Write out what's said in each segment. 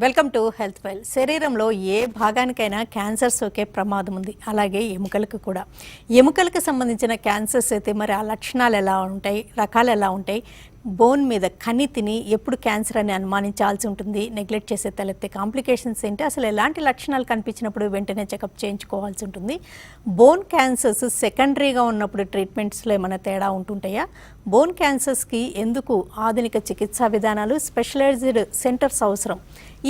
Welcome to health well. శరీరంలో ఏ భాగానికైనా cancer సోకే ప్రమాదం ఉంది, అలాగే ఎముకలకు కూడా. ఎముకలకు సంబంధించిన క్యాన్సర్స్ అయితే మరి ఆ లక్షణాలు ఎలా ఉంటాయి, రకాలు ఎలా ఉంటాయి, బోన్ మీద కణితిని ఎప్పుడు క్యాన్సర్ అని అనుమానించాల్సి ఉంటుంది, నెగ్లెక్ట్ చేసే తలెత్తే కాంప్లికేషన్స్ ఏంటి, అసలు ఎలాంటి లక్షణాలు కనిపించినప్పుడు వెంటనే చెకప్ చేయించుకోవాల్సి ఉంటుంది, బోన్ క్యాన్సర్స్ సెకండరీగా ఉన్నప్పుడు ట్రీట్మెంట్స్లో ఏమైనా తేడా ఉంటుంటాయా, బోన్ క్యాన్సర్స్కి ఎందుకు ఆధునిక చికిత్సా విధానాలు, స్పెషలైజ్డ్ సెంటర్స్ అవసరం,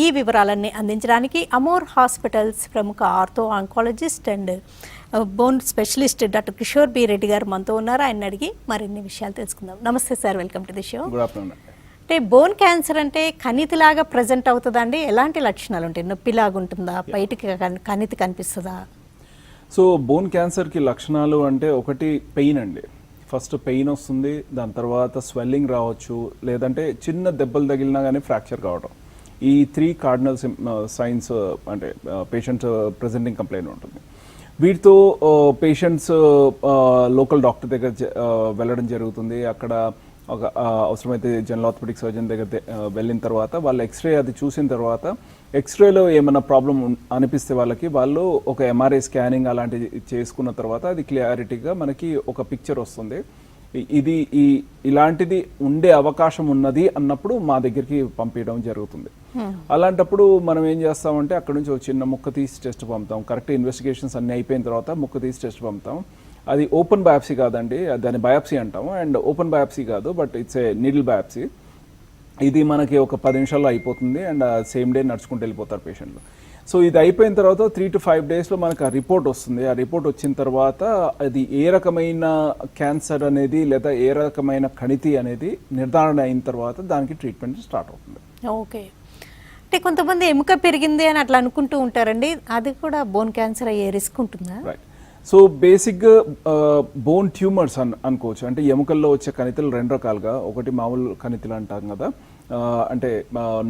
ఈ వివరాలన్నీ అందించడానికి అమోర్ హాస్పిటల్స్ ప్రముఖ ortho oncologist and bone specialist doctor Kishore B Reddy గారు మనతో ఉన్నారు. ఆయన అడిగి మరిన్ని విషయాలు తెలుసుకుందాం. నమస్తే sir, welcome to the show. అంటే బోన్ క్యాన్సర్ అంటే కణితిలాగా ప్రజెంట్ అవుతుందండి, ఎలాంటి లక్షణాలు ఉంటాయి, నొప్పిలాగా ఉంటుందా, బయటికి కణితి కనిపిస్తుందా? సో బోన్ క్యాన్సర్కి లక్షణాలు అంటే ఒకటి పెయిన్ అండి. ఫస్ట్ పెయిన్ వస్తుంది, దాని తర్వాత స్వెల్లింగ్ రావచ్చు, లేదంటే చిన్న దెబ్బలు తగిలినా కానీ ఫ్రాక్చర్ కావడం. ఈ 3 కార్డినల్ సైన్స్ అంటే పేషెంట్ ప్రెజెంటింగ్ కంప్లైంట్ ఉంటుంది. వీటితో పేషెంట్స్ లోకల్ డాక్టర్ దగ్గర వెళ్ళడం జరుగుతుంది. అక్కడ ఒక అవసరమైతే జనరల్ ఆర్థోపెడిక్ సర్జన్ దగ్గర వెళ్ళిన తర్వాత వాళ్ళు ఎక్స్రే అది చూసిన తర్వాత ఎక్స్రేలో ఏమైనా ప్రాబ్లం అనిపిస్తే వాళ్ళు ఒక ఎంఆర్ఐ స్కానింగ్ అలాంటివి చేసుకున్న తర్వాత అది క్లారిటీగా మనకి ఒక పిక్చర్ వస్తుంది. ఇది ఇలాంటిది ఉండే అవకాశం ఉన్నది అన్నప్పుడు మా దగ్గరికి పంపించడం జరుగుతుంది. అలాంటప్పుడు మనం ఏం చేస్తామంటే అక్కడ నుంచి ఒక చిన్న ముక్క తీసి టెస్ట్ పంపుతాం. కరెక్ట్ ఇన్వెస్టిగేషన్స్ అన్ని అయిపోయిన తర్వాత ముక్క తీసి టెస్ట్ పంపుతాం. అది ఓపెన్ బయాప్సీ కాదండి, దాన్ని బయాప్సీ అంటాము. అండ్ ఓపెన్ బయాప్సీ కాదు, but it's a needle biopsy. ఇది మనకి ఒక 10 నిమిషాల్లో అయిపోతుంది అండ్ సేమ్ డే నడుచుకుంటూ వెళ్ళిపోతారు పేషెంట్లు. సో ఇది అయిపోయిన తర్వాత 3 to 5 డేస్లో మనకు ఆ రిపోర్ట్ వస్తుంది. ఆ రిపోర్ట్ వచ్చిన తర్వాత అది ఏ రకమైన క్యాన్సర్ అనేది లేదా ఏ రకమైన కణితి అనేది నిర్ధారణ అయిన తర్వాత దానికి ట్రీట్మెంట్ స్టార్ట్ అవుతుంది. ఓకే, అంటే కొంతమంది ఎముక పెరిగింది అని అట్లా అనుకుంటూ ఉంటారండి, అది కూడా బోన్ క్యాన్సర్ అయ్యే రిస్క్ ఉంటుందా? రైట్. సో బేసిక్గా బోన్ ట్యూమర్స్ అనుకోవచ్చు. అంటే ఎముకల్లో వచ్చే కణితులు 2 రకాలుగా, ఒకటి మామూలు కణితులు అంటాం కదా, అంటే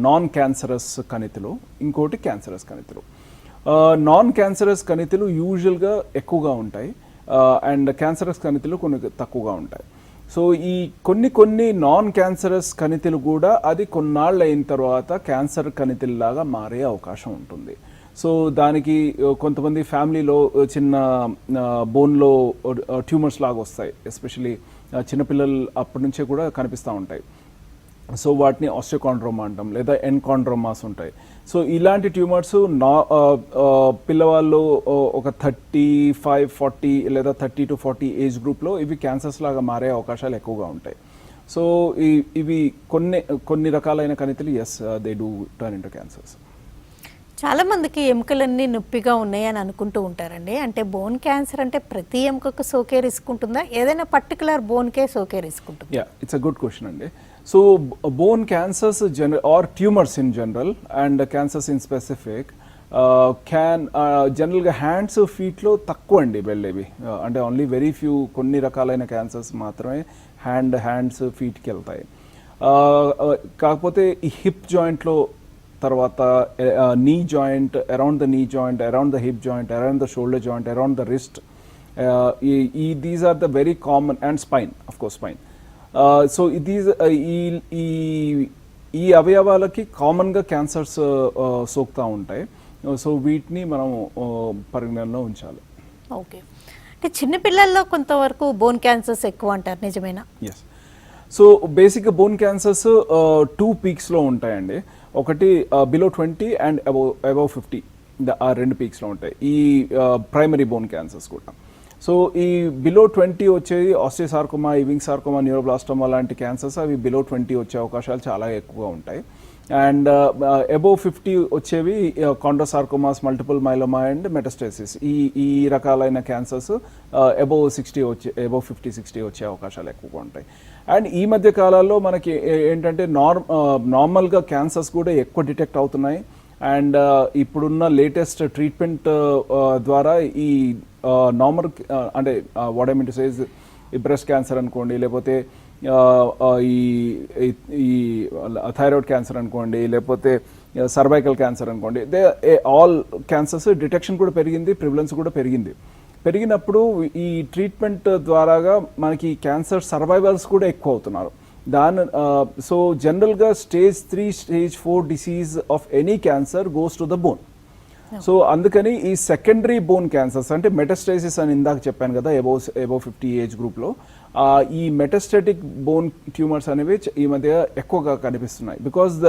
నాన్ క్యాన్సరస్ కణితులు, ఇంకోటి క్యాన్సరస్ కణితులు. నాన్ క్యాన్సరస్ కణితులు యూజువల్గా ఎక్కువగా ఉంటాయి అండ్ క్యాన్సరస్ కణితులు కొన్ని తక్కువగా ఉంటాయి. సో ఈ కొన్ని నాన్ క్యాన్సరస్ కణితులు కూడా అది కొన్నాళ్ళు అయిన తర్వాత క్యాన్సర్ కణితుల్లాగా మారే అవకాశం ఉంటుంది. సో దానికి కొంతమంది ఫ్యామిలీలో చిన్న బోన్లో ట్యూమర్స్ లాగా వస్తాయి, ఎస్పెషలీ చిన్నపిల్లలు అప్పటి నుంచే కూడా కనిపిస్తూ ఉంటాయి. సో వాటిని ఆస్టియోకాండ్రోమా అంటాం, లేదా ఎన్కాండ్రోమాస్ ఉంటాయి. సో ఇలాంటి ట్యూమర్స్ పిల్లవాళ్ళు ఒక 35, 40 లేదా 30 to 40 ఏజ్ గ్రూప్లో ఇవి క్యాన్సర్స్ లాగా మారే అవకాశాలు ఎక్కువగా ఉంటాయి. సో ఇవి కొన్ని రకాలైన కణితులు they do turn into cancers. చాలా మందికి ఎముకలన్నీ నొప్పిగా ఉన్నాయి అని అనుకుంటూ ఉంటారండి. అంటే బోన్ క్యాన్సర్ అంటే ప్రతి ఎముకకు సోకే రిస్క్ ఉంటుందా, ఏదైనా పర్టికులర్ బోన్కే సోకే రిస్క్ ఉంటుందా? Yeah, it's a good question అండి. So bone cancers or tumours in general and cancers in specific జనరల్గా హ్యాండ్స్ ఫీట్లో తక్కువ అండి వెళ్ళేవి. అంటే ఓన్లీ వెరీ ఫ్యూ కొన్ని రకాలైన క్యాన్సర్స్ మాత్రమే హ్యాండ్స్ ఫీట్కి వెళ్తాయి. కాకపోతే ఈ హిప్ జాయింట్లో, తర్వాత knee joint, around the knee joint, around the hip joint, around the shoulder joint, around the wrist, these are the very common, and spine, of course spine. So ఈ అవయవాలకి కామన్గా cancers సోకుతూ ఉంటాయి. సో వీటిని మనం పరిగణనలో ఉంచాలి. ఓకే, అంటే చిన్నపిల్లల్లో కొంతవరకు బోన్ క్యాన్సర్స్ ఎక్కువ అంటారు, నిజమేనా? ఎస్. సో బేసిక్గా బోన్ క్యాన్సర్స్ 2 పీక్స్లో ఉంటాయండి. ఒకటి బిలో 20 అండ్ అబౌవ్ 50, ఆ 2 పీక్స్లో ఉంటాయి ఈ ప్రైమరీ బోన్ క్యాన్సర్స్ కూడా. సో ఈ బిలో 20 వచ్చేది ఆస్టియోసార్కోమా, ఇవింగ్ సార్కోమా, న్యూరోబ్లాస్టోమా లాంటి క్యాన్సర్స్, అవి బిలో 20 వచ్చే అవకాశాలు చాలా ఎక్కువగా ఉంటాయి. అండ్ అబౌవ్ 50 వచ్చేవి కాండ్రోసార్కోమాస్, మల్టిపుల్ మైలోమా అండ్ మెటాస్టేసిస్, ఈ రకాలైన క్యాన్సర్స్ అబౌవ్ 50, 60 వచ్చే అవకాశాలు ఎక్కువగా ఉంటాయి. అండ్ ఈ మధ్య కాలాల్లో మనకి ఏంటంటే నార్మల్గా క్యాన్సర్స్ కూడా ఎక్కువ డిటెక్ట్ అవుతున్నాయి. అండ్ ఇప్పుడున్న లేటెస్ట్ ట్రీట్మెంట్ ద్వారా ఈ నార్మల్ అంటే what I mean to say is ఈ బ్రెస్ట్ క్యాన్సర్ అనుకోండి, లేకపోతే ఈ థైరాయిడ్ క్యాన్సర్ అనుకోండి, లేకపోతే సర్వైకల్ క్యాన్సర్ అనుకోండి, ఆల్ క్యాన్సర్స్ డిటెక్షన్ కూడా పెరిగింది, ప్రివిలెన్స్ కూడా పెరిగినప్పుడు ఈ ట్రీట్మెంట్ ద్వారాగా మనకి క్యాన్సర్ సర్వైవల్స్ కూడా ఎక్కువ అవుతున్నారు. సో జనరల్గా stage 3 stage 4 disease of any cancer goes to the bone. So అందుకని ఈ సెకండరీ బోన్ క్యాన్సర్స్ అంటే మెటాస్టైసిస్ అని ఇందాక చెప్పాను కదా అబౌవ్ 50 ఏజ్ గ్రూప్లో, ఈ మెటాస్టాటిక్ బోన్ ట్యూమర్స్ అనేవి ఈ మధ్య ఎక్కువగా కనిపిస్తున్నాయి because the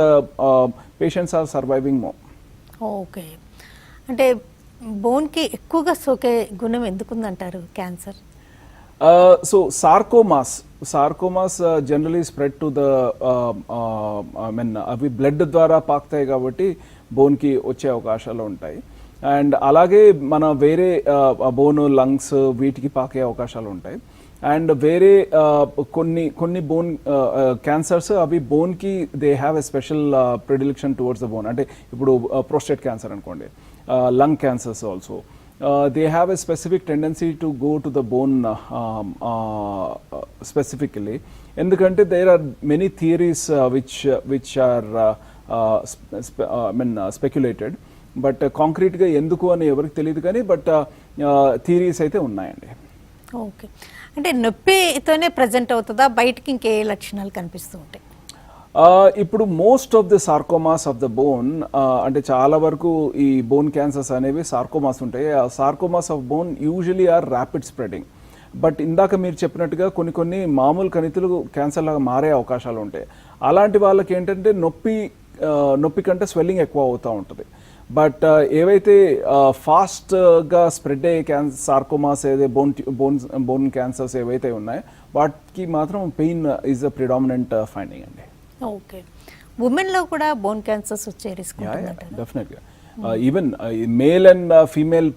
patients are surviving more. Okay, అంటే బోన్కి ఎక్కువగా సోకే గుణం ఎందుకుందంటారు క్యాన్సర్? So sarcomas generally spread to the అవి బ్లడ్ ద్వారా పాకుతాయి కాబట్టి బోన్కి వచ్చే అవకాశాలు ఉంటాయి. అండ్ అలాగే మన వేరే బోన్ లంగ్స్ వీటికి పాకే అవకాశాలు ఉంటాయి. అండ్ వేరే కొన్ని బోన్ క్యాన్సర్స్ అవి బోన్కి they have a special predilection towards the bone. అంటే ఇప్పుడు ప్రోస్టేట్ క్యాన్సర్ అనుకోండి, lung cancers also. They have a specific tendency to go to the bone specifically. ఎందుకంటే there are many theories which are speculated, but కాంక్రీట్గా ఎందుకు అని ఎవరికి తెలియదు కానీ బట్ థియరీస్ అయితే ఉన్నాయండి. ఓకే, అంటే నొప్పితోనే ప్రజెంట్ అవుతుందా, బయటికి ఇంకే లక్షణాలు కనిపిస్తూ ఉంటాయి? ఇప్పుడు most of the sarcomas of the bone, అంటే చాలా వరకు ఈ బోన్ క్యాన్సర్స్ అనేవి సార్కోమాస్ ఉంటాయి. ఆ sarcomas of bone usually are rapid spreading. But ఇందాక మీరు చెప్పినట్టుగా కొన్ని మామూలు కణితులు క్యాన్సర్ లాగా మారే అవకాశాలు ఉంటాయి. అలాంటి వాళ్ళకి ఏంటంటే నొప్పి కంటే స్వెల్లింగ్ ఎక్కువ అవుతూ ఉంటుంది. బట్ ఏవైతే ఫాస్ట్గా స్ప్రెడ్ అయ్యే సార్కోమాస్ ఏదైతే బోన్ క్యాన్సర్స్ ఏవైతే ఉన్నాయో వాటికి మాత్రం pain is a predominant finding అండి. ఓకే, ఉమెన్లో కూడా బోన్ క్యాన్సర్స్ వచ్చే రిస్క్ డెఫినెట్గా. Even male and female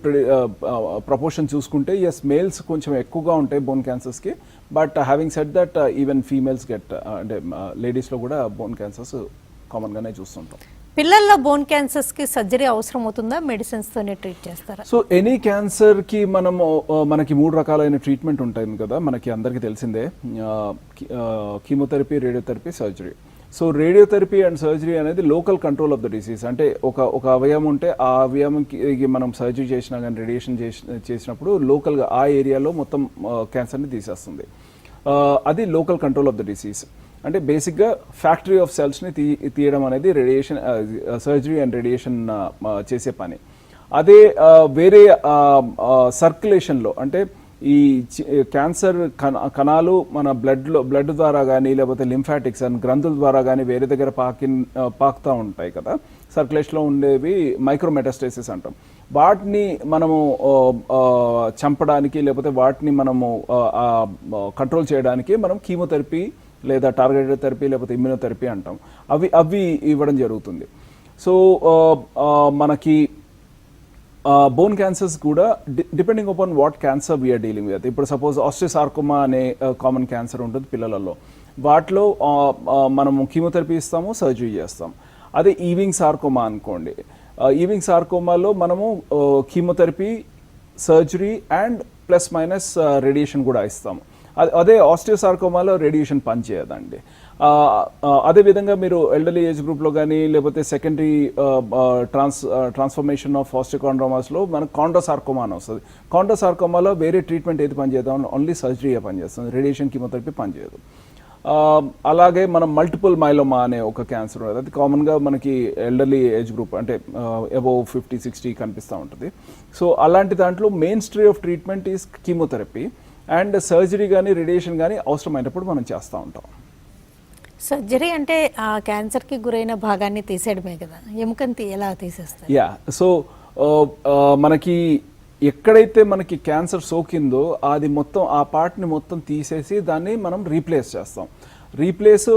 proportion చూసుకుంటే ఎస్ మేల్స్ కొంచెం ఎక్కువగా ఉంటాయి బోన్ క్యాన్సర్స్కి. But having said that even females అంటే లేడీస్లో కూడా బోన్ క్యాన్సర్స్ కామన్గానే చూస్తుంటాం. పిల్లల్లో బోన్ క్యాన్సర్స్కి సర్జరీ అవసరం అవుతుందా, మెడిసిన్స్తోనే ట్రీట్ చేస్తారా? సో ఎనీ క్యాన్సర్కి మనకి 3 రకాలైన ట్రీట్మెంట్ ఉంటుంది కదా, మనకి అందరికీ తెలిసిందే. Chemotherapy, radiotherapy, surgery. So radiotherapy and surgery అనేది local control of the disease. అంటే ఒక అవయవం ఉంటే ఆ అవయవంకి మనం సర్జరీ చేసినా కానీ రేడియేషన్ చేసినప్పుడు లోకల్గా ఆ ఏరియాలో మొత్తం క్యాన్సర్ని తీసేస్తుంది. అది local control of the disease. అంటే బేసిక్గా ఫ్యాక్టరీ ఆఫ్ సెల్స్ని తీయడం అనేది రేడియేషన్, సర్జరీ అండ్ రేడియేషన్ చేసే పని. అదే వేరే సర్క్యులేషన్లో అంటే ఈ క్యాన్సర్ కణాలు మన బ్లడ్ ద్వారా కానీ లేకపోతే లింఫాటిక్స్ అండ్ గ్రంథుల ద్వారా కానీ వేరే దగ్గర పాకుతూ ఉంటాయి కదా, సర్క్యులేషన్లో ఉండేవి మైక్రోమెటాస్టేసిస్ అంటాం. వాటిని మనము చంపడానికి లేకపోతే వాటిని మనము కంట్రోల్ చేయడానికి మనం కీమోథెరపీ లేదా టార్గెటెడ్ థెరపీ లేకపోతే ఇమ్యూనోథెరపీ అంటాం. అవి ఇవ్వడం జరుగుతుంది. సో మనకి బోన్ క్యాన్సర్స్ కూడా depending upon what cancer we're dealing with. ఇప్పుడు సపోజ్ ఆస్టియోసార్కోమా అనే కామన్ క్యాన్సర్ ఉంటుంది పిల్లలలో. వాటిలో మనము కీమోథెరపీ ఇస్తాము, సర్జరీ చేస్తాం. అదే ఈవింగ్ సార్కోమా అనుకోండి, ఈవింగ్ సార్కోమాలో మనము chemotherapy, surgery and plus minus radiation కూడా ఇస్తాము. అదే ఆస్టియోసార్కోమాలో రేడియేషన్ పనిచేయదండి. అదేవిధంగా మీరు ఎల్డర్లీ ఏజ్ గ్రూప్లో కానీ లేకపోతే సెకండరీ ట్రాన్స్ఫర్మేషన్ ఆఫ్ ఆస్టియోకాండ్రోమాస్లో మనకు కాండ్రోసార్కోమా అని వస్తుంది. కాండ్రోసార్కోమాలో వేరే ట్రీట్మెంట్ ఏది పనిచేద్దాం, ఓన్లీ సర్జరీయే పనిచేస్తుంది, రేడియేషన్ కీమోథెరపీ పనిచేయదు. అలాగే మనం మల్టిపుల్ మైలోమా అనే ఒక క్యాన్సర్ ఉంటుంది. అది కామన్గా మనకి ఎల్డర్లీ ఏజ్ గ్రూప్ అంటే అబౌవ్ 50-60 కనిపిస్తూ ఉంటుంది. సో అలాంటి దాంట్లో mainstream of treatment is chemotherapy and surgery కానీ రేడియేషన్ కానీ అవసరమైనప్పుడు మనం చేస్తూ ఉంటాం. సర్జరీ అంటే ఆ క్యాన్సర్కి గురైన భాగాన్ని తీసేయడమే కదా, ఎముకని ఎలా తీసేస్తారు? యా, సో మనకి ఎక్కడైతే మనకి క్యాన్సర్ సోకిందో అది మొత్తం ఆ పార్ట్ని మొత్తం తీసేసి దాన్ని మనం రీప్లేస్ చేస్తాం. రీప్లేస్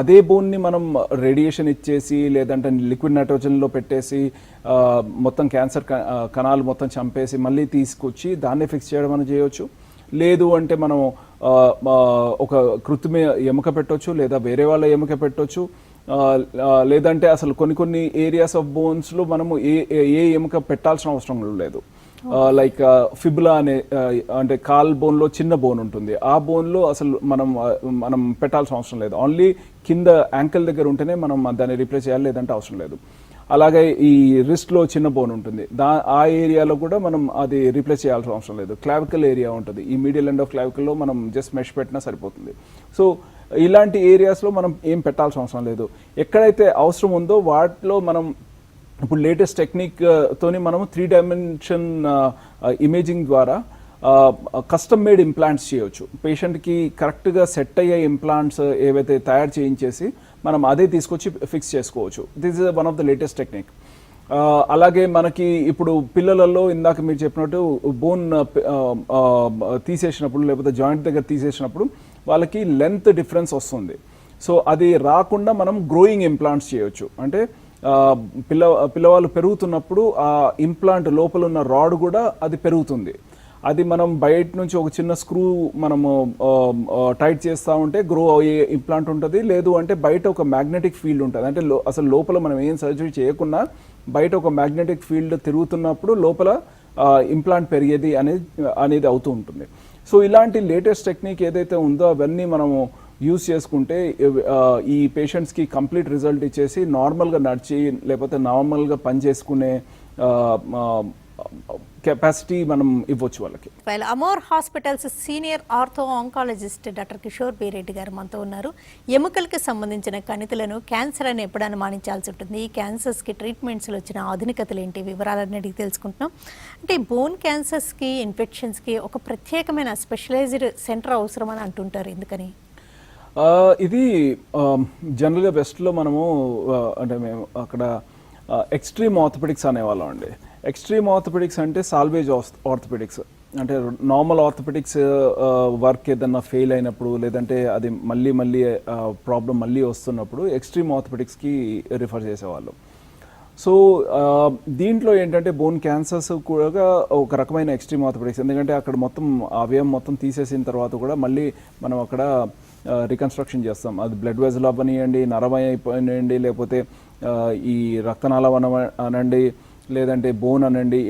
అదే బోన్ని మనం రేడియేషన్ ఇచ్చేసి లేదంటే లిక్విడ్ నైట్రోజన్లో పెట్టేసి మొత్తం క్యాన్సర్ కణాలు మొత్తం చంపేసి మళ్ళీ తీసుకొచ్చి దాన్ని ఫిక్స్ చేయడం అని చేయొచ్చు. లేదు అంటే మనం ఒక కృత్రిమ ఎముక పెట్టవచ్చు, లేదా వేరే వాళ్ళ ఎముక పెట్టవచ్చు. లేదంటే అసలు కొన్ని ఏరియాస్ ఆఫ్ బోన్స్లో మనము ఏ ఎముక పెట్టాల్సిన అవసరం లేదు. లైక్ ఫిబులా అనే అంటే కాల్ బోన్లో చిన్న బోన్ ఉంటుంది, ఆ బోన్లో అసలు మనం పెట్టాల్సిన అవసరం లేదు. ఓన్లీ కింద యాంకిల్ దగ్గర ఉంటేనే మనం దాన్ని రీప్లేస్ చేయాలి, లేదంటే అవసరం లేదు. అలాగే ఈ రిస్ట్లో చిన్న బోన్ ఉంటుంది, ఆ ఏరియాలో కూడా మనం అది రీప్లేస్ చేయాల్సిన అవసరం లేదు. క్లావికల్ ఏరియా ఉంటుంది, ఈ మీడియల్ ఎండ్ ఆఫ్ క్లావికల్లో మనం జస్ట్ మెష్ పెట్టినా సరిపోతుంది. సో ఇలాంటి ఏరియాస్లో మనం ఏం పెట్టాల్సిన అవసరం లేదు. ఎక్కడైతే అవసరం ఉందో వాటిలో మనం ఇప్పుడు లేటెస్ట్ టెక్నిక్ తోని మనము 3 డైమెన్షన్ ఇమేజింగ్ ద్వారా కస్టమ్ మేడ్ ఇంప్లాంట్స్ చేయొచ్చు. పేషెంట్కి కరెక్ట్గా సెట్ అయ్యే ఇంప్లాంట్స్ ఏవైతే తయారు చేయించేసి మనం అదే తీసుకొచ్చి ఫిక్స్ చేసుకోవచ్చు. This is one of the latest technique. అలాగే మనకి ఇప్పుడు పిల్లలలో ఇందాక మీరు చెప్పినట్టు బోన్ తీసేసినప్పుడు లేకపోతే జాయింట్ దగ్గర తీసేసినప్పుడు వాళ్ళకి లెంత్ డిఫరెన్స్ వస్తుంది. సో అది రాకుండా మనం గ్రోయింగ్ ఇంప్లాంట్స్ చేయొచ్చు. అంటే పిల్లవాళ్ళు పెరుగుతున్నప్పుడు ఆ ఇంప్లాంట్ లోపల ఉన్న రాడ్ కూడా అది పెరుగుతుంది. అది మనం బయట నుంచి ఒక చిన్న స్క్రూ మనము టైట్ చేస్తూ ఉంటే గ్రో అయ్యే ఇంప్లాంట్ ఉంటుంది. లేదు అంటే బయట ఒక మ్యాగ్నెటిక్ ఫీల్డ్ ఉంటుంది. అంటే అసలు లోపల మనం ఏం సర్జరీ చేయకుండా బయట ఒక మ్యాగ్నెటిక్ ఫీల్డ్ తిరుగుతున్నప్పుడు లోపల ఇంప్లాంట్ పెరిగేది అనేది అవుతూ ఉంటుంది. సో ఇలాంటి లేటెస్ట్ టెక్నిక్ ఏదైతే ఉందో అవన్నీ మనము యూజ్ చేసుకుంటే ఈ పేషెంట్స్కి కంప్లీట్ రిజల్ట్ ఇచ్చేసి నార్మల్గా నడిచి లేకపోతే నార్మల్గా పని చేసుకునే కెపాసిటీ మనం ఇవ్వచ్చు వాళ్ళకి. Amor hospitals senior ortho oncologist doctor Kishore B Reddy గారు మనతో ఉన్నారు. ఎముకలకు సంబంధించిన కణితులను క్యాన్సర్ అని ఎప్పుడు అనుమానించాల్సి ఉంటుంది, ఈ క్యాన్సర్స్కి ట్రీట్మెంట్స్లో వచ్చిన ఆధునికతలు ఏంటి, వివరాలన్నీ అడిగి తెలుసుకుంటున్నాం. అంటే బోన్ క్యాన్సర్స్కి ఇన్ఫెక్షన్స్కి ఒక ప్రత్యేకమైన స్పెషలైజ్డ్ సెంటర్ అవసరం అని అంటుంటారు, ఎందుకని? ఇది జనరల్గా వెస్ట్లో మనము అంటే మేము అక్కడ ఎక్స్ట్రీమ్ ఆర్థోపెడిక్స్ అనేవాళ్ళం అండి. ఎక్స్ట్రీమ్ ఆర్థోపెడిక్స్ అంటే సాల్వేజ్ ఆర్థోపెడిక్స్. అంటే నార్మల్ ఆర్థోపెడిక్స్ వర్క్ ఏదన్నా ఫెయిల్ అయినప్పుడు లేదంటే అది మళ్ళీ ప్రాబ్లం మళ్ళీ వస్తున్నప్పుడు ఎక్స్ట్రీమ్ ఆర్థోపెడిక్స్కి రిఫర్ చేసేవాళ్ళు. సో దీంట్లో ఏంటంటే బోన్ క్యాన్సర్స్ కూడా ఒక రకమైన ఎక్స్ట్రీమ్ ఆర్థోపెడిక్స్. ఎందుకంటే అక్కడ మొత్తం అవయవం మొత్తం తీసేసిన తర్వాత కూడా మళ్ళీ మనం అక్కడ రికన్స్ట్రక్షన్ చేస్తాం. అది బ్లడ్ వెజల్ అవ్వనియండి, నరమయ అయిపోయినండి, లేకపోతే ఈ రక్తనాళం అనండి, లేదంటే బోన్ అనండి,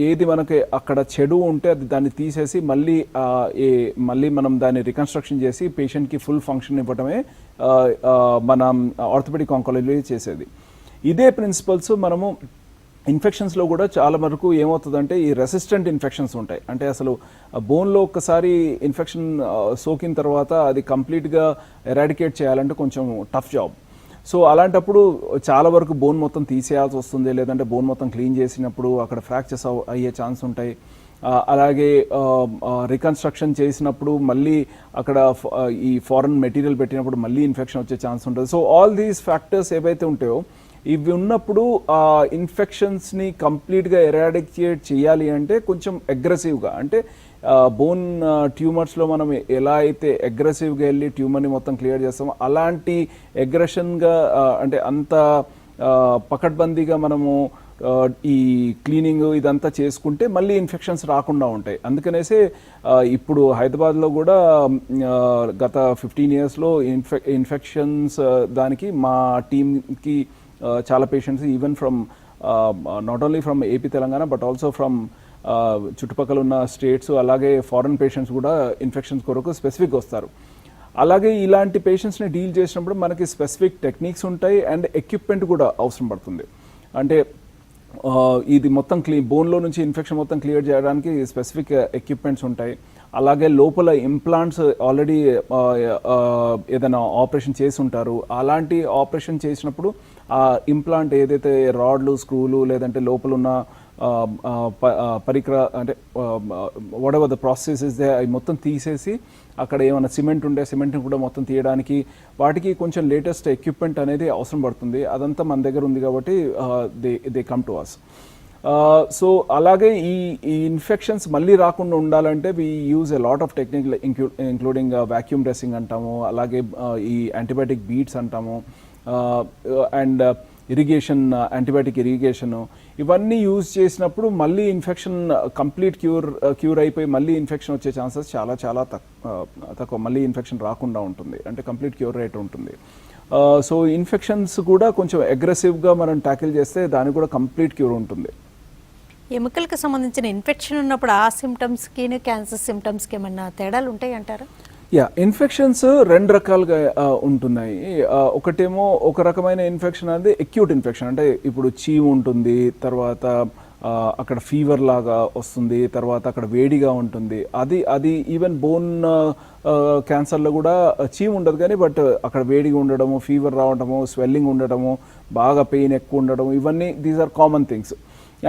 ఏది మనకి అక్కడ చెడు ఉంటే అది దాన్ని తీసేసి మళ్ళీ మనం దాన్ని రికన్స్ట్రక్షన్ చేసి పేషెంట్కి ఫుల్ ఫంక్షన్ ఇవ్వడమే మనం ఆర్థోపెడిక్ ఆంకాలజీ చేసేది. ఇదే ప్రిన్సిపల్స్ మనము ఇన్ఫెక్షన్స్లో కూడా చాలా వరకు ఏమవుతుందంటే ఈ రెసిస్టెంట్ ఇన్ఫెక్షన్స్ ఉంటాయి. అంటే అసలు బోన్లో ఒక్కసారి ఇన్ఫెక్షన్ సోకిన తర్వాత అది కంప్లీట్గా ఎరాడికేట్ చేయాలంటే కొంచెం టఫ్ జాబ్. సో అలాంటప్పుడు చాలా వరకు బోన్ మొత్తం తీసేయాల్సి వస్తుంది, లేదంటే బోన్ మొత్తం క్లీన్ చేసినప్పుడు అక్కడ ఫ్రాక్చర్స్ అయ్యే ఛాన్స్ ఉంటాయి. అలాగే రికన్స్ట్రక్షన్ చేసినప్పుడు మళ్ళీ అక్కడ ఈ ఫారెన్ మెటీరియల్ పెట్టినప్పుడు మళ్ళీ ఇన్ఫెక్షన్ వచ్చే ఛాన్స్ ఉంటుంది. సో ఆల్ దీస్ ఫ్యాక్టర్స్ ఏవైతే ఉంటాయో ఇవి ఉన్నప్పుడు ఆ ఇన్ఫెక్షన్స్ని కంప్లీట్గా ఎరాడికేట్ చేయాలి అంటే కొంచెం అగ్రెసివ్గా, అంటే బోన్ ట్యూమర్స్లో మనం ఎలా అయితే అగ్రెసివ్గా వెళ్ళి ట్యూమర్ని మొత్తం క్లియర్ చేస్తామో అలాంటి అగ్రెషన్గా అంటే అంత పకడ్బందీగా మనము ఈ క్లీనింగ్ ఇదంతా చేసుకుంటే మళ్ళీ ఇన్ఫెక్షన్స్ రాకుండా ఉంటాయి. అందుకనేసే ఇప్పుడు హైదరాబాద్లో కూడా గత 15 yearsలో ఇన్ఫెక్షన్స్ దానికి మా టీంకి చాలా patients even from not only from AP Telangana but also from చుట్టుపక్కల ఉన్న స్టేట్స్, అలాగే ఫారెన్ పేషెంట్స్ కూడా ఇన్ఫెక్షన్స్ కొరకు స్పెసిఫిక్గా వస్తారు. అలాగే ఇలాంటి పేషెంట్స్ని డీల్ చేసినప్పుడు మనకి స్పెసిఫిక్ టెక్నిక్స్ ఉంటాయి అండ్ ఎక్విప్మెంట్ కూడా అవసరం పడుతుంది. అంటే ఇది మొత్తం బోన్లో నుంచి ఇన్ఫెక్షన్ మొత్తం క్లియర్ చేయడానికి స్పెసిఫిక్ ఎక్విప్మెంట్స్ ఉంటాయి. అలాగే లోపల ఇంప్లాంట్స్ ఆల్రెడీ ఏదైనా ఆపరేషన్ చేసి ఉంటారు. అలాంటి ఆపరేషన్ చేసినప్పుడు ఆ ఇంప్లాంట్ ఏదైతే రాడ్లు, స్క్రూలు, లేదంటే లోపల ఉన్న పరికర అంటే what ever the process is they అవి మొత్తం తీసేసి అక్కడ ఏమైనా సిమెంట్ ఉంటే సిమెంట్ని కూడా మొత్తం తీయడానికి వాటికి కొంచెం లేటెస్ట్ ఎక్విప్మెంట్ అనేది అవసరం పడుతుంది. అదంతా మన దగ్గర ఉంది కాబట్టి they come to us. So అలాగే ఈ ఇన్ఫెక్షన్స్ మళ్ళీ రాకుండా ఉండాలంటే we use a lot of technique including vacuum dressing అంటాము, అలాగే ఈ యాంటీబయాటిక్ బీట్స్ అంటాము, అండ్ ఇరిగేషన్, యాంటీబయాటిక్ ఇరిగేషను, ఇవన్నీ యూజ్ చేసినప్పుడు మళ్ళీ ఇన్ఫెక్షన్ కంప్లీట్ క్యూర్ అయిపోయి మళ్ళీ ఇన్ఫెక్షన్ వచ్చే ఛాన్సెస్ చాలా చాలా తక్కువ. మళ్ళీ ఇన్ఫెక్షన్ రాకుండా ఉంటుంది, అంటే కంప్లీట్ క్యూర్ రేట్ ఉంటుంది. సో ఇన్ఫెక్షన్స్ కూడా కొంచెం అగ్రెసివ్గా మనం ట్యాకిల్ చేస్తే దానికి కూడా కంప్లీట్ క్యూర్ ఉంటుంది. ఎముకలకు సంబంధించిన ఇన్ఫెక్షన్ ఉన్నప్పుడు ఆ సిమ్టమ్స్కి క్యాన్సర్ సిమ్టమ్స్కి ఏమన్నా తేడాలు ఉంటాయి అంటారా? ఇన్ఫెక్షన్స్ రెండు రకాలుగా ఉంటున్నాయి. ఒకటేమో ఒక రకమైన ఇన్ఫెక్షన్ అనేది అక్యూట్ ఇన్ఫెక్షన్, అంటే ఇప్పుడు చీము ఉంటుంది, తర్వాత అక్కడ ఫీవర్ లాగా వస్తుంది, తర్వాత అక్కడ వేడిగా ఉంటుంది. అది ఈవెన్ బోన్ క్యాన్సర్లో కూడా చీమ్ ఉండదు కానీ బట్ అక్కడ వేడిగా ఉండడము, ఫీవర్ రావడము, స్వెల్లింగ్ ఉండడము, బాగా పెయిన్ ఎక్కువ ఉండడము, ఇవన్నీ these are common things.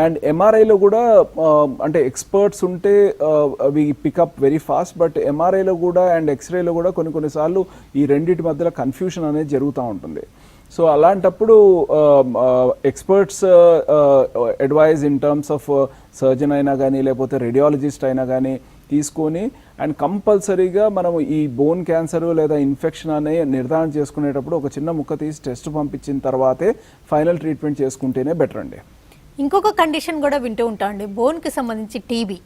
And ఎంఆర్ఐలో కూడా అంటే ఎక్స్పర్ట్స్ ఉంటే we pick up very fast, but ఎంఆర్ఐలో కూడా అండ్ ఎక్స్రేలో కూడా కొన్నిసార్లు ఈ రెండింటి మధ్యలో కన్ఫ్యూషన్ అనేది జరుగుతూ ఉంటుంది. సో అలాంటప్పుడు experts advise in terms of surgeon అయినా కానీ లేకపోతే రేడియాలజిస్ట్ అయినా కానీ తీసుకొని అండ్ కంపల్సరీగా మనం ఈ బోన్ క్యాన్సర్ లేదా ఇన్ఫెక్షన్ అనే నిర్ధారణ చేసుకునేటప్పుడు ఒక చిన్న ముక్క తీసి టెస్ట్ పంపించిన తర్వాతే ఫైనల్ ట్రీట్మెంట్ చేసుకుంటేనే బెటర్ అండి. ఇంకొక కండిషన్ కూడా వింటూ ఉంటాం అండి, బోన్కి సంబంధించి టీబీ,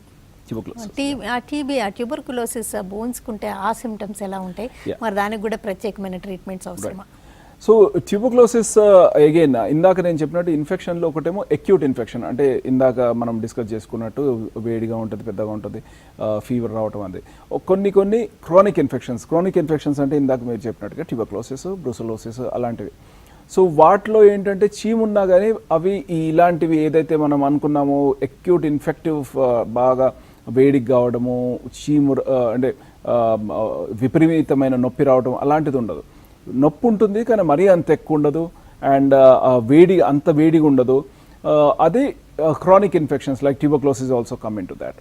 ట్యూబర్కులోసిస్ బోన్స్కి ఉంటే ఆ సిమ్టమ్స్ ఎలా ఉంటాయి, మరి దానికి కూడా ప్రత్యేకమైన ట్రీట్మెంట్స్ అవసరమా? సో ట్యూబర్కులోసిస్ అగైన్ ఇందాక నేను చెప్పినట్టు ఇన్ఫెక్షన్లో ఒకటేమో అక్యూట్ ఇన్ఫెక్షన్, అంటే ఇందాక మనం డిస్కస్ చేసుకున్నట్టు వేడిగా ఉంటుంది, పెద్దగా ఉంటుంది, ఫీవర్ రావటం. అది కొన్ని క్రానిక్ ఇన్ఫెక్షన్స్ అంటే ఇందాక మీరు చెప్పినట్టుగా ట్యూబర్కులోసిస్, బ్రూసెలోసిస్ అలాంటివి. సో వాటిలో ఏంటంటే చీమ్ ఉన్నా కానీ అవి ఇలాంటివి ఏదైతే మనం అనుకున్నామో అక్యూట్ ఇన్ఫెక్టివ్ బాగా వేడికి కావడము, చీము అంటే విపరీతమైన నొప్పి రావడం అలాంటిది ఉండదు. నొప్పి ఉంటుంది కానీ మరీ అంత ఎక్కువ ఉండదు, అండ్ అంత వేడిగా ఉండదు. అది chronic infections like tuberculosis also come in to that.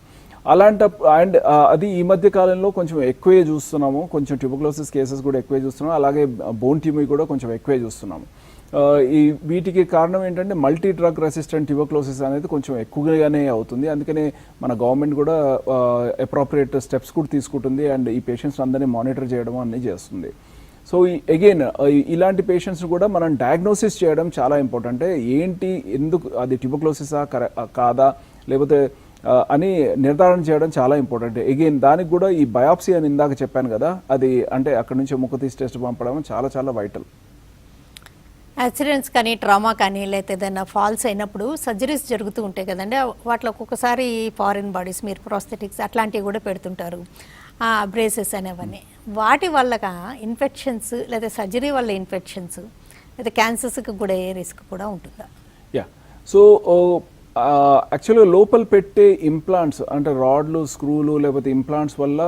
And అది ఈ మధ్య కాలంలో కొంచెం ఎక్కువే చూస్తున్నాము, కొంచెం ట్యూబర్కులోసిస్ కేసెస్ కూడా ఎక్కువే చూస్తున్నాము, అలాగే బోన్ ట్యూమర్ కూడా కొంచెం ఎక్కువే చూస్తున్నాము. వీటికి కారణం ఏంటంటే మల్టీ డ్రగ్ రెసిస్టెంట్ ట్యూబర్కులోసిస్ అనేది కొంచెం ఎక్కువగానే అవుతుంది. అందుకనే మన గవర్నమెంట్ కూడా అప్రోప్రియేట్ స్టెప్స్ కూడా తీసుకుంటుంది అండ్ ఈ పేషెంట్స్ అందరినీ మానిటర్ చేయడం అన్నీ చేస్తుంది. సో అగైన్ ఇలాంటి పేషెంట్స్ కూడా మనం డయాగ్నోసిస్ చేయడం చాలా ఇంపార్టెంట్. ఏంటి, ఎందుకు అది ట్యూబర్కులోసిసా కాదా లేకపోతే అని నిర్ధారణ చేయడం చాలా ఇంపార్టెంట్. అగైన్ దానికి కూడా ఈ బయాప్సీ అని ఇందాక చెప్పాను కదా, అది అంటే అక్కడ నుంచి ముక్క తీసి టెస్ట్ పంపడం చాలా వైటల్. యాక్సిడెంట్స్ కానీ ట్రామా కానీ లేకపోతే ఏదైనా ఫాల్స్ అయినప్పుడు సర్జరీస్ జరుగుతూ ఉంటాయి కదండి, వాటిలో ఒక్కొక్కసారి ఫారిన్ బాడీస్, మీరు ప్రోస్థెటిక్స్ అట్లాంటివి కూడా పెడుతుంటారు, బ్రేసెస్ అనేవన్నీ. వాటి వల్ల ఇన్ఫెక్షన్స్ లేదా సర్జరీ వల్ల ఇన్ఫెక్షన్స్ లేదా క్యాన్సర్స్కి కూడా ఏ రిస్క్ కూడా ఉంటుందా? యా, సో యాక్చువల్గా లోపల పెట్టే ఇంప్లాంట్స్ అంటే రాడ్లు, స్క్రూలు లేకపోతే ఇంప్లాంట్స్ వల్ల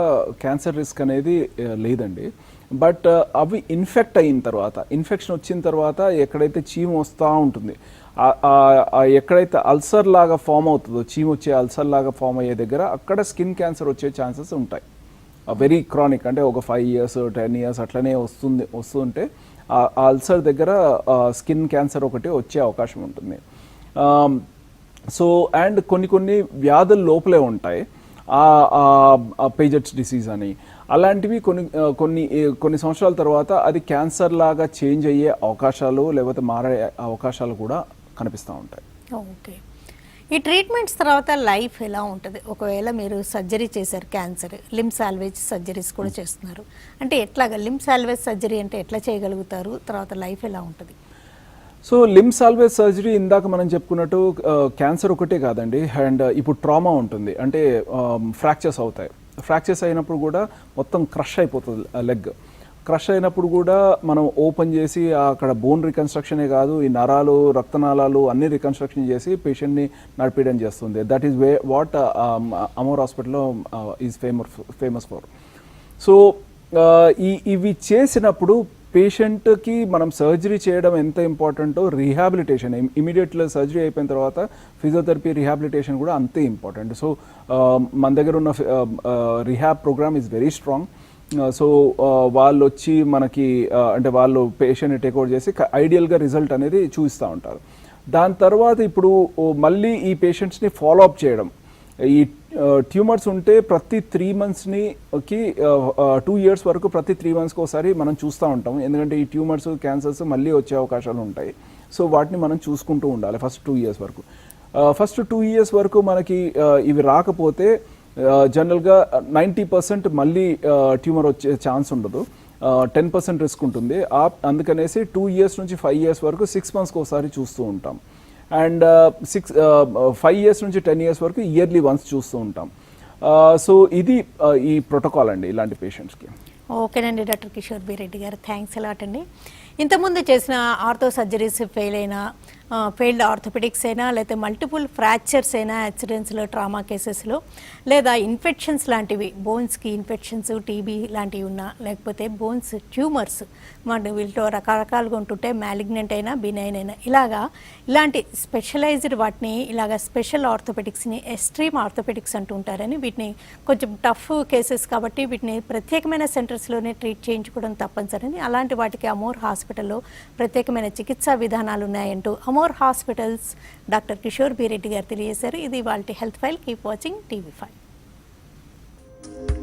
క్యాన్సర్ రిస్క్ అనేది లేదండి. బట్ అవి ఇన్ఫెక్ట్ అయిన తర్వాత, ఇన్ఫెక్షన్ వచ్చిన తర్వాత ఎక్కడైతే చీము వస్తూ ఉంటుంది, ఎక్కడైతే అల్సర్ లాగా ఫామ్ అవుతుందో, చీము వచ్చే అల్సర్ లాగా ఫామ్ అయ్యే దగ్గర అక్కడ స్కిన్ క్యాన్సర్ వచ్చే ఛాన్సెస్ ఉంటాయి. వెరీ క్రానిక్ అంటే ఒక 5 years 10 years అట్లనే వస్తుంటే ఆ అల్సర్ దగ్గర స్కిన్ క్యాన్సర్ ఒకటి వచ్చే అవకాశం ఉంటుంది. సో అండ్ కొన్ని వ్యాధులు లోపలే ఉంటాయి, పేజెట్స్ డిసీజ్ అని అలాంటివి కొన్ని సంవత్సరాల తర్వాత అది క్యాన్సర్ లాగా చేంజ్ అయ్యే అవకాశాలు లేకపోతే మారే అవకాశాలు కూడా కనిపిస్తూ ఉంటాయి. ఓకే, ఈ ట్రీట్మెంట్స్ తర్వాత లైఫ్ ఎలా ఉంటుంది? ఒకవేళ మీరు సర్జరీ చేశారు, క్యాన్సర్, లింబ్ సాల్వేజ్ సర్జరీస్ కూడా చేస్తున్నారు అంటే ఎట్లాగా? లింబ్ సాల్వేజ్ సర్జరీ అంటే ఎట్లా చేయగలుగుతారు? తర్వాత లైఫ్ ఎలా ఉంటుంది? సో లింబ్ సాల్వేజ్ సర్జరీ ఇందాక మనం చెప్పుకున్నట్టు క్యాన్సర్ ఒకటే కాదండి, అండ్ ఇప్పుడు ట్రామా ఉంటుంది అంటే ఫ్రాక్చర్స్ అవుతాయి. ఫ్రాక్చర్స్ అయినప్పుడు కూడా మొత్తం క్రష్ అయిపోతుంది లెగ్. క్రష్ అయినప్పుడు కూడా మనం ఓపెన్ చేసి అక్కడ బోన్ రికన్స్ట్రక్షనే కాదు, ఈ నరాలు, రక్తనాళాలు అన్ని రికన్స్ట్రక్షన్ చేసి పేషెంట్ని నడిపించడం చేస్తుంది. దట్ ఈస్ వాట్ అమోర్ హాస్పిటల్లో ఈజ్ ఫేమస్ ఫర్. సో ఇవి చేసినప్పుడు పేషెంట్కి మనం సర్జరీ చేయడం ఎంత ఇంపార్టెంటో, రీహాబిలిటేషన్ ఇమీడియట్గా సర్జరీ అయిపోయిన తర్వాత ఫిజియోథెరపీ రీహాబిలిటేషన్ కూడా అంతే ఇంపార్టెంట్. సో మన దగ్గర ఉన్న rehab program is very strong. So వాళ్ళు వచ్చి మనకి అంటే వాళ్ళు పేషెంట్ని టేక్ఓవర్ చేసి ఐడియల్గా రిజల్ట్ అనేది చూపిస్తూ ఉంటారు. దాని తర్వాత ఇప్పుడు మళ్ళీ ఈ పేషెంట్స్ని ఫాలో అప్ చేయడం. ఈ ట్యూమర్స్ ఉంటే ప్రతి 3 monthsకి 2 years వరకు ప్రతి 3 monthsకి ఒకసారి మనం చూస్తూ ఉంటాం. ఎందుకంటే ఈ ట్యూమర్స్, క్యాన్సర్స్ మళ్ళీ వచ్చే అవకాశాలు ఉంటాయి. సో వాటిని మనం చూసుకుంటూ ఉండాలి ఫస్ట్ 2 years వరకు. ఫస్ట్ 2 years వరకు మనకి ఇవి రాకపోతే జనరల్గా 90% మళ్ళీ ట్యూమర్ వచ్చే ఛాన్స్ ఉండదు, 10% రిస్క్ ఉంటుంది. అందుకనేసి 2 years నుంచి 5 years వరకు 6 monthsకి ఒకసారి చూస్తూ ఉంటాం. అండ్ 5 years నుంచి 10 years వరకు ఇయర్లీ వన్స్ చూస్తూ ఉంటాం. సో ఇది ఈ ప్రోటోకాల్ అండి ఇలాంటి పేషెంట్స్కి. ఓకేనండి డాక్టర్ కిషోర్ బి రెడ్డి గారు, థ్యాంక్స్ అలాట్ అండి. ఇంతకుముందు చేసిన ఆర్థో సర్జరీస్ ఫెయిల్ అయిన ఫెయిల్డ్ ఆర్థోపెడిక్స్ అయినా లేకపోతే మల్టిపుల్ ఫ్రాక్చర్స్ అయినా యాక్సిడెంట్స్లో ట్రామా కేసెస్లో లేదా ఇన్ఫెక్షన్స్ లాంటివి బోన్స్కి ఇన్ఫెక్షన్స్ టీబీ లాంటివి ఉన్నా లేకపోతే బోన్స్ ట్యూమర్స్ మన వీటిలో రకరకాలుగా ఉంటుంటే మ్యాలిగ్నెంట్ అయినా బినైన్ అయినా ఇలాంటి స్పెషలైజ్డ్ వాటిని స్పెషల్ ఆర్థోపెడిక్స్ని ఎక్స్ట్రీమ్ ఆర్థోపెడిక్స్ అంటూ ఉంటారని వీటిని కొంచెం టఫ్ కేసెస్ కాబట్టి వీటిని ప్రత్యేకమైన సెంటర్స్లోనే ట్రీట్ చేయించుకోవడం తప్పనిసరి. అలాంటి వాటికి అమోర్ హాస్పిటల్లో ప్రత్యేకమైన చికిత్సా విధానాలు ఉన్నాయంటూ Amor hospitals doctor Kishore B Reddy గారు తెలియజేశారు. ఇది వాళ్ళ health file. Keep watching TV5.